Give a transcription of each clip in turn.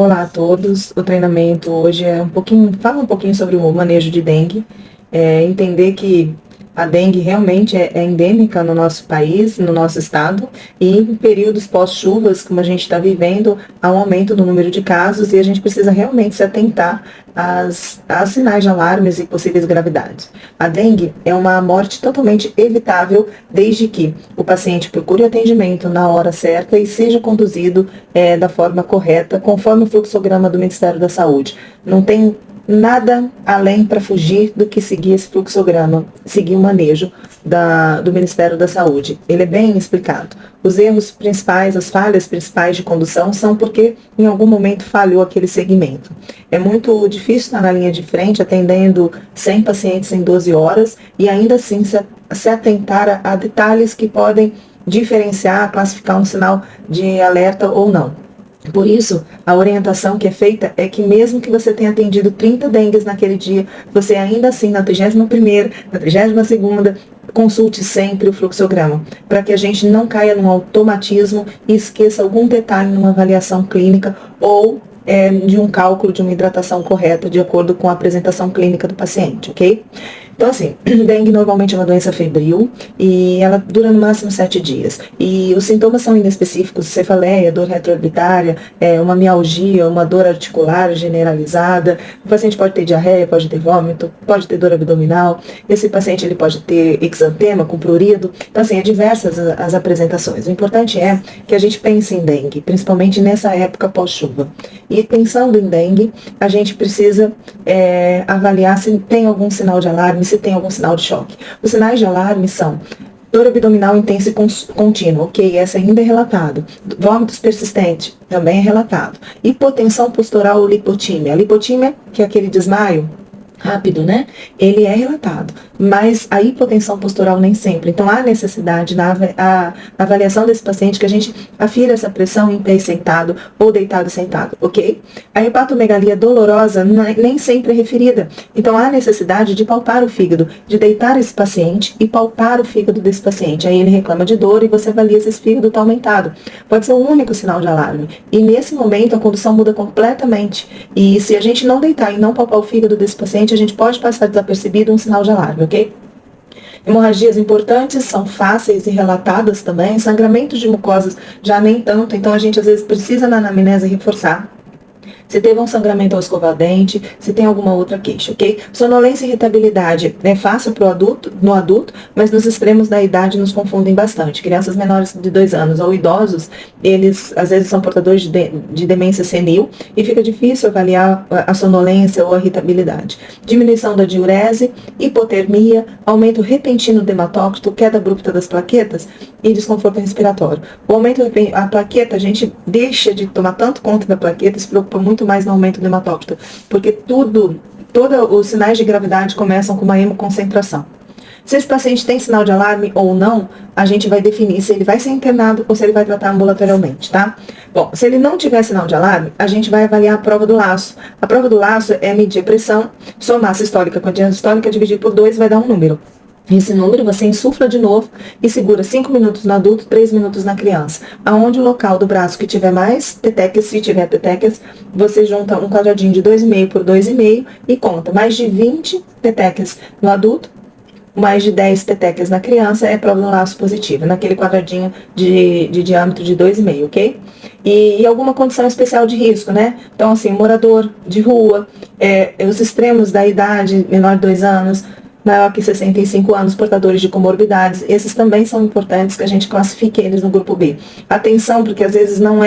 Olá a todos. O treinamento hoje fala um pouquinho sobre o manejo de dengue, entender que a dengue realmente é endêmica no nosso país, no nosso estado, e em períodos pós-chuvas, como a gente está vivendo, há um aumento no número de casos e a gente precisa realmente se atentar a sinais de alarmes e possíveis gravidades. A dengue é uma morte totalmente evitável desde que o paciente procure atendimento na hora certa e seja conduzido da forma correta, conforme o fluxograma do Ministério da Saúde. Não tem nada além para fugir do que seguir esse fluxograma, seguir o manejo do Ministério da Saúde. Ele é bem explicado. Os erros principais, as falhas principais de condução são porque em algum momento falhou aquele segmento. É muito difícil estar na linha de frente atendendo 100 pacientes em 12 horas e ainda assim se atentar a detalhes que podem diferenciar, classificar um sinal de alerta ou não. Por isso, a orientação que é feita é que mesmo que você tenha atendido 30 dengues naquele dia, você ainda assim, na 31ª, na 32ª, consulte sempre o fluxograma, para que a gente não caia num automatismo e esqueça algum detalhe numa avaliação clínica ou de um cálculo de uma hidratação correta de acordo com a apresentação clínica do paciente, ok? Então, assim, dengue normalmente é uma doença febril e ela dura no máximo 7 dias. E os sintomas são inespecíficos: cefaleia, dor retroorbitária, uma mialgia, uma dor articular generalizada. O paciente pode ter diarreia, pode ter vômito, pode ter dor abdominal. Esse paciente ele pode ter exantema com prurido. Então, assim, é diversas as apresentações. O importante é que a gente pense em dengue, principalmente nessa época pós-chuva. E pensando em dengue, a gente precisa avaliar se tem algum sinal de alarme, se tem algum sinal de choque. Os sinais de alarme são dor abdominal intensa e contínua, ok, essa ainda é relatado. Vômitos persistentes, também é relatado. Hipotensão postural ou lipotímia. A lipotímia, que é aquele desmaio rápido, né? Ele é relatado, mas a hipotensão postural nem sempre. Então há necessidade na avaliação desse paciente que a gente afira essa pressão em pé e sentado ou deitado e sentado, ok? A hepatomegalia dolorosa nem sempre é referida. Então há necessidade de palpar o fígado, de deitar esse paciente e palpar o fígado desse paciente. Aí ele reclama de dor e você avalia se esse fígado está aumentado. Pode ser o único sinal de alarme. E nesse momento a condução muda completamente. E se a gente não deitar e não palpar o fígado desse paciente, a gente pode passar desapercebido um sinal de alarme, ok? Hemorragias importantes são fáceis e relatadas também. Sangramentos de mucosas já nem tanto, então a gente às vezes precisa na anamnese reforçar se teve um sangramento ao escovar dente, se tem alguma outra queixa, ok? Sonolência e irritabilidade é fácil no adulto, mas nos extremos da idade nos confundem bastante. Crianças menores de 2 anos ou idosos, eles às vezes são portadores de demência senil e fica difícil avaliar a sonolência ou a irritabilidade. Diminuição da diurese, hipotermia, aumento repentino do hematócrito, queda abrupta das plaquetas e desconforto respiratório. O aumento da plaqueta, a gente deixa de tomar tanto conta da plaqueta e se preocupa muito mais no aumento do hematócrito, porque todos os sinais de gravidade começam com uma hemoconcentração. Se esse paciente tem sinal de alarme ou não, a gente vai definir se ele vai ser internado ou se ele vai tratar ambulatorialmente, tá? Bom, se ele não tiver sinal de alarme, a gente vai avaliar a prova do laço. A prova do laço é medir a pressão, somar a sistólica com a diastólica, dividir por 2 vai dar um número. Esse número você insufla de novo e segura 5 minutos no adulto, 3 minutos na criança. Aonde o local do braço que tiver mais petequias, se tiver petequias, você junta um quadradinho de 2,5 por 2,5 e conta. Mais de 20 petequias no adulto, mais de 10 petequias na criança é prova do laço positiva, naquele quadradinho de diâmetro de 2,5, ok? E alguma condição especial de risco, né? Então, assim, morador de rua, os extremos da idade, menor de 2 anos, maior que 65 anos, portadores de comorbidades, esses também são importantes que a gente classifique eles no grupo B. Atenção, porque às vezes não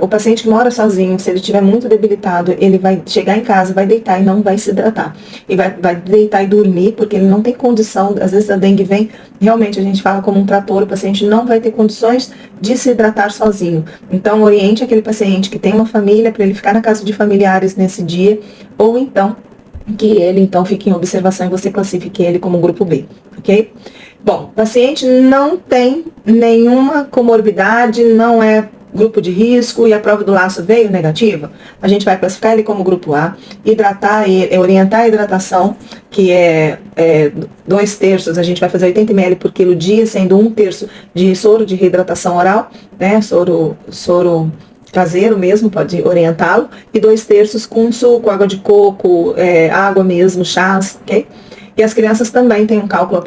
o paciente que mora sozinho, se ele estiver muito debilitado, ele vai chegar em casa, vai deitar e não vai se hidratar. E vai deitar e dormir, porque ele não tem condição, às vezes a dengue vem, realmente a gente fala como um trator, o paciente não vai ter condições de se hidratar sozinho. Então oriente aquele paciente que tem uma família, para ele ficar na casa de familiares nesse dia, ou então que ele então fique em observação e você classifique ele como grupo B, ok? Bom, o paciente não tem nenhuma comorbidade, não é grupo de risco e a prova do laço veio negativa, a gente vai classificar ele como grupo A, orientar a hidratação, que é 2/3, a gente vai fazer 80 ml por quilo dia, sendo 1/3 de soro de reidratação oral, né, soro caseiro mesmo, pode orientá-lo, e 2/3 com suco, água de coco, água mesmo, chás, ok? E as crianças também têm um cálculo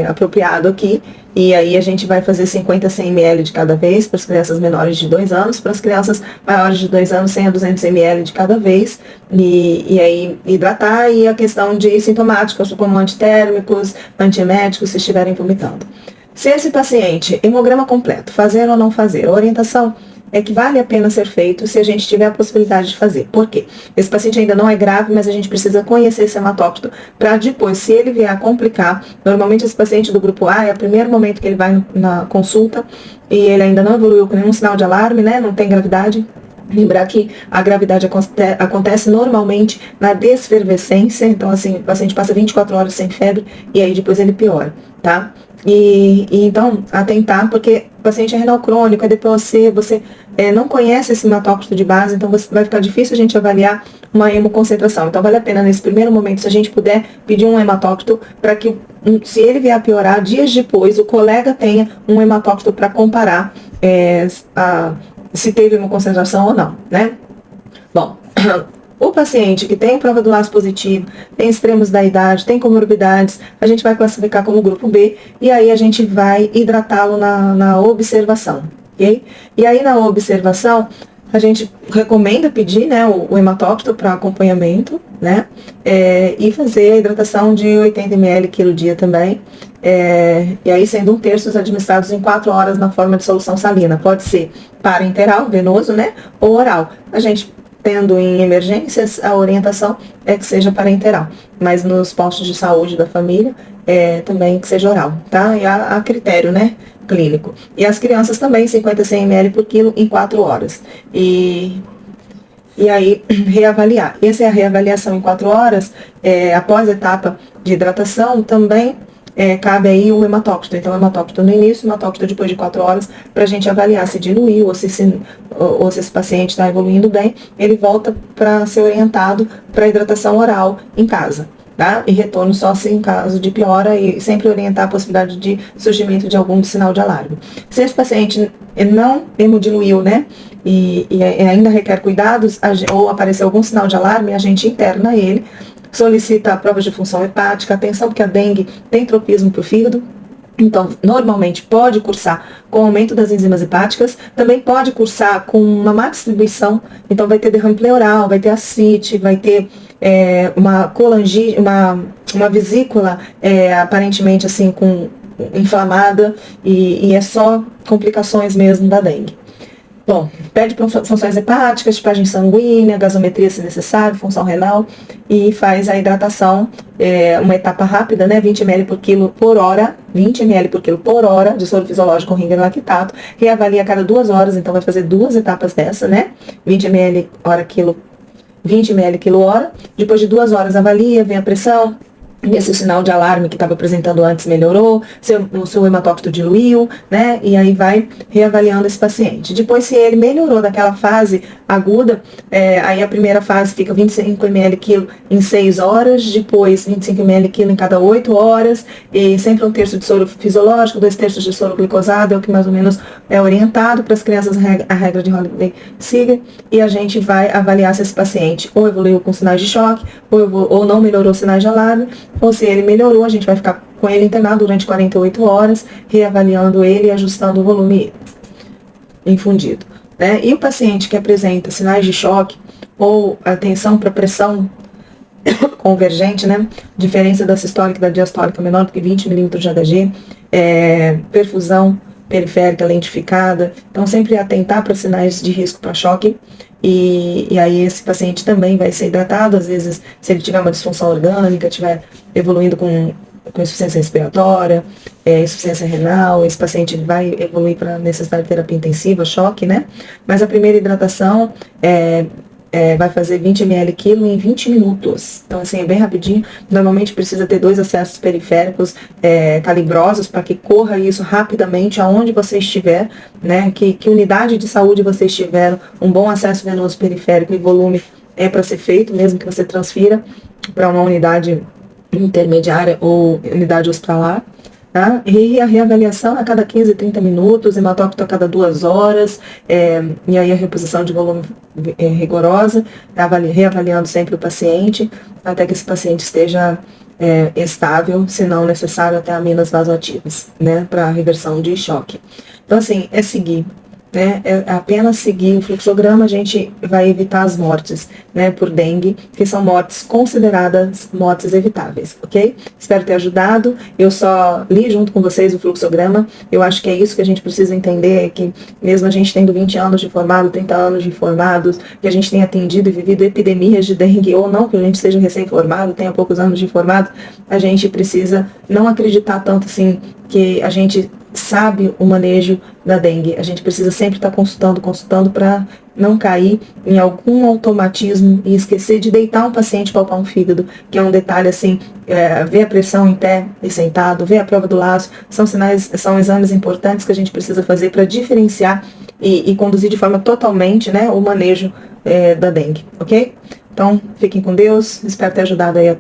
apropriado aqui, e aí a gente vai fazer 50 a 100 ml de cada vez para as crianças menores de 2 anos, para as crianças maiores de 2 anos 100 a 200 ml de cada vez, e aí hidratar, e a questão de sintomáticos como antitérmicos, antieméticos se estiverem vomitando. Se esse paciente, hemograma completo, fazer ou não fazer, a orientação é que vale a pena ser feito se a gente tiver a possibilidade de fazer. Por quê? Esse paciente ainda não é grave, mas a gente precisa conhecer esse hematócrito para depois, se ele vier a complicar, normalmente esse paciente do grupo A é o primeiro momento que ele vai na consulta e ele ainda não evoluiu com nenhum sinal de alarme, né? Não tem gravidade. Lembrar que a gravidade acontece normalmente na desfervescência, então assim, o paciente passa 24 horas sem febre e aí depois ele piora, tá? E então, atentar, porque o paciente é renal crônico, é DPOC, você não conhece esse hematócrito de base, então vai ficar difícil a gente avaliar uma hemoconcentração. Então vale a pena nesse primeiro momento, se a gente puder pedir um hematócrito para que, se ele vier a piorar, dias depois o colega tenha um hematócrito para comparar se teve uma concentração ou não, né? Bom, o paciente que tem prova do laço positivo, tem extremos da idade, tem comorbidades, a gente vai classificar como grupo B e aí a gente vai hidratá-lo na observação, ok? E aí na observação, a gente recomenda pedir, né, o hematócrito para acompanhamento, né, e fazer a hidratação de 80 ml quilo dia também, e aí sendo 1/3 administrados em 4 horas na forma de solução salina. Pode ser parenteral, venoso, né, ou oral. A gente, tendo em emergências, a orientação é que seja parenteral, mas nos postos de saúde da família, também que seja oral, tá? E a critério, né, clínico. E as crianças também, 50 a 100 ml por quilo em 4 horas. E aí, reavaliar. Essa é a reavaliação em 4 horas, após a etapa de hidratação, também cabe aí o hematócrito. Então, o hematócrito no início, o hematócrito depois de 4 horas, para a gente avaliar se diluiu ou se esse paciente está evoluindo bem, ele volta para ser orientado para hidratação oral em casa. Tá? E retorno só se em caso de piora e sempre orientar a possibilidade de surgimento de algum sinal de alarme. Se esse paciente não hemodiluiu, né, e ainda requer cuidados, ou aparecer algum sinal de alarme, a gente interna ele, solicita provas de função hepática, atenção porque a dengue tem tropismo para o fígado. Então, normalmente pode cursar com aumento das enzimas hepáticas, também pode cursar com uma má distribuição, então vai ter derrame pleural, vai ter ascite, vai ter uma colangite, uma vesícula aparentemente assim inflamada e é só complicações mesmo da dengue. Bom, pede funções hepáticas, tipagem sanguínea, gasometria se necessário, função renal e faz a hidratação, uma etapa rápida, né, 20 ml por quilo por hora, 20 ml por quilo por hora de soro fisiológico com Ringer lactato, reavalia a cada 2 horas, então vai fazer 2 etapas dessa, né, 20 ml hora quilo, 20 ml quilo hora, depois de 2 horas avalia, vem a pressão, ver se o sinal de alarme que estava apresentando antes melhorou, se o seu hematócrito diluiu, né? E aí vai reavaliando esse paciente. Depois, se ele melhorou daquela fase aguda, aí a primeira fase fica 25 ml quilo em 6 horas, depois 25 ml quilo em cada 8 horas, e sempre 1/3 de soro fisiológico, 2/3 de soro glicosado, é o que mais ou menos é orientado para as crianças, a regra de Holiday siga, e a gente vai avaliar se esse paciente ou evoluiu com sinais de choque, ou não melhorou sinais de alarme, ou se ele melhorou, a gente vai ficar com ele internado durante 48 horas, reavaliando ele e ajustando o volume infundido, né? E o paciente que apresenta sinais de choque ou atenção para pressão convergente, né? Diferença da sistólica e da diastólica menor do que 20 milímetros de Hg, perfusão periférica lentificada, então sempre atentar para sinais de risco para choque. E aí esse paciente também vai ser hidratado, às vezes se ele tiver uma disfunção orgânica, estiver evoluindo com insuficiência respiratória, insuficiência renal, esse paciente vai evoluir para necessidade de terapia intensiva, choque, né? Mas a primeira hidratação vai fazer 20 ml quilo em 20 minutos. Então, assim, é bem rapidinho. Normalmente precisa ter 2 acessos periféricos calibrosos para que corra isso rapidamente aonde você estiver, né? Que unidade de saúde você estiver, um bom acesso venoso periférico e volume é para ser feito, mesmo que você transfira para uma unidade intermediária ou unidade hospitalar, tá? E a reavaliação a cada 15, 30 minutos, hematócrito a cada 2 horas, e aí a reposição de volume rigorosa, reavaliando sempre o paciente, até que esse paciente esteja estável, se não necessário, até aminas vasoativas, né, para reversão de choque. Então, assim, é seguir, né, é apenas seguir o fluxograma, a gente vai evitar as mortes, né, por dengue, que são mortes consideradas mortes evitáveis, ok? Espero ter ajudado. Eu só li junto com vocês o fluxograma. Eu acho que é isso que a gente precisa entender, que mesmo a gente tendo 20 anos de formado, 30 anos de formados, que a gente tenha atendido e vivido epidemias de dengue, ou não que a gente seja recém-formado, tenha poucos anos de formado, a gente precisa não acreditar tanto assim que a gente sabe o manejo da dengue. A gente precisa sempre estar consultando para não cair em algum automatismo e esquecer de deitar um paciente, palpar um fígado, que é um detalhe assim, ver a pressão em pé e sentado, ver a prova do laço, são exames importantes que a gente precisa fazer para diferenciar e conduzir de forma totalmente, né, o manejo da dengue, ok? Então, fiquem com Deus, espero ter ajudado aí a todos.